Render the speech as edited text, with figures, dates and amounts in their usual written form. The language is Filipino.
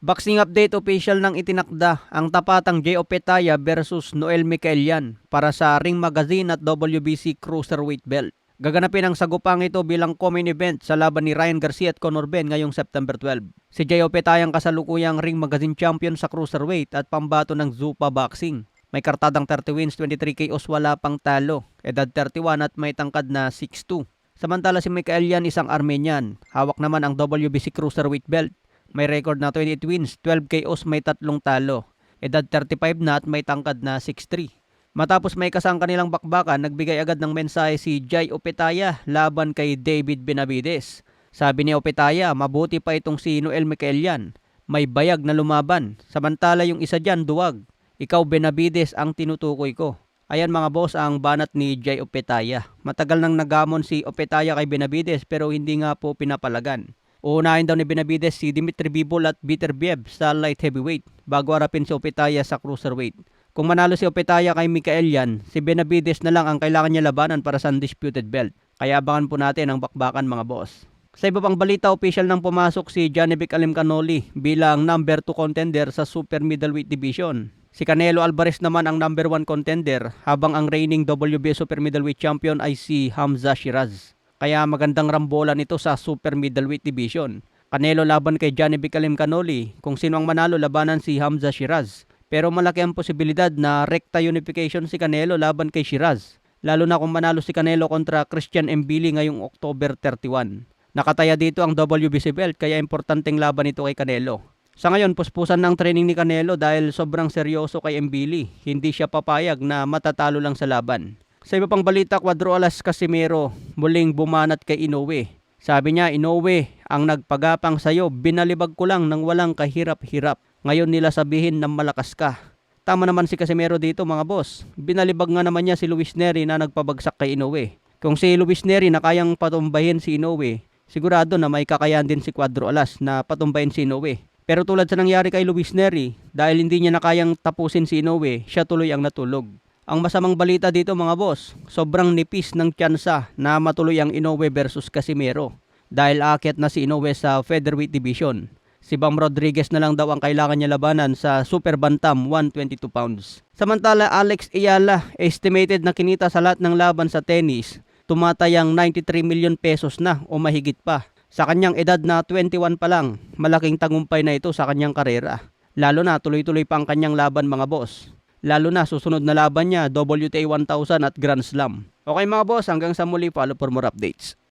Boxing update official ng itinakda ang tapatang Jay Opetaya versus Noel Micaelian para sa Ring Magazine at WBC Cruiserweight Belt. Gaganapin ang sagupang ito bilang co-main event sa laban ni Ryan Garcia at Conor Ben ngayong September 12. Si Jay Opetaya ang kasalukuyang Ring Magazine champion sa Cruiserweight at pambato ng Zuffa Boxing. May kartadang 30 wins, 23 KOs, wala pang talo. Edad 31 at may tangkad na 6'2". Samantala si Micaelian isang Armenian. Hawak naman ang WBC Cruiserweight Belt. May record na 28 wins, 12 KOs, may 3 talo. Edad 35 na at may tangkad na 6'3". Matapos may kasang kanilang bakbakan, nagbigay agad ng mensahe si Jay Opetaya laban kay David Benavides. Sabi ni Opetaya, mabuti pa itong si Noel Micaelian. May bayag na lumaban. Samantala yung isa dyan, duwag. Ikaw Benavides ang tinutukoy ko. Ayan mga boss ang banat ni Jay Opetaya. Matagal nang nagamon si Opetaya kay Benavides pero hindi nga po pinapalagan. Uunahin daw ni Benavides si Dimitri Bivol at Beterbiev sa light heavyweight bago harapin si Opetaya sa cruiserweight. Kung manalo si Opetaya kay Micaelian, si Benavides na lang ang kailangan niya labanan para sa undisputed belt. Kaya abangan po natin ang bakbakan mga boss. Sa iba pang balita, official nang pumasok si Janibek Alimkhanuly bilang number 2 contender sa super middleweight division. Si Canelo Alvarez naman ang number 1 contender habang ang reigning WBA super middleweight champion ay si Hamza Shiraz. Kaya magandang rambolan ito sa super middleweight division. Canelo laban kay Janibek Alimkhanuly, kung sino ang manalo labanan si Hamza Shiraz. Pero malaki ang posibilidad na rekta unification si Canelo laban kay Shiraz. Lalo na kung manalo si Canelo kontra Christian Mbili ngayong October 31. Nakataya dito ang WBC belt kaya importanteng laban ito kay Canelo. Sa ngayon, puspusan ng training ni Canelo dahil sobrang seryoso kay Mbili. Hindi siya papayag na matatalo lang sa laban. Sa iba pang balita, Cuadro Alas Casimero muling bumanat kay Inoue. Sabi niya, Inoue, ang nagpagapang sa'yo, binalibag ko lang nang walang kahirap-hirap. Ngayon nila sabihin na malakas ka. Tama naman si Casimero dito mga boss. Binalibag nga naman niya si Luis Nery na nagpabagsak kay Inoue. Kung si Luis Nery na kayang patumbahin si Inoue, sigurado na may kakayahan din si Cuadro Alas na patumbahin si Inoue. Pero tulad sa nangyari kay Luis Nery, dahil hindi niya na kayang tapusin si Inoue, siya tuloy ang natulog. Ang masamang balita dito mga boss, sobrang nipis ng tsansa na matuloy ang Inoue versus Casimero dahil aakyat na si Inoue sa featherweight division. Si Bam Rodriguez na lang daw ang kailangan niya labanan sa super bantam 122 pounds. Samantala Alex Ayala, estimated na kinita sa lahat ng laban sa tennis, tumatayang 93 million pesos na o mahigit pa. Sa kanyang edad na 21 pa lang, malaking tagumpay na ito sa kanyang karera. Lalo na tuloy-tuloy pa ang kanyang laban mga boss. Lalo na susunod na laban niya, WTA 1000 at Grand Slam. Okay mga boss, hanggang sa muli, follow for more updates.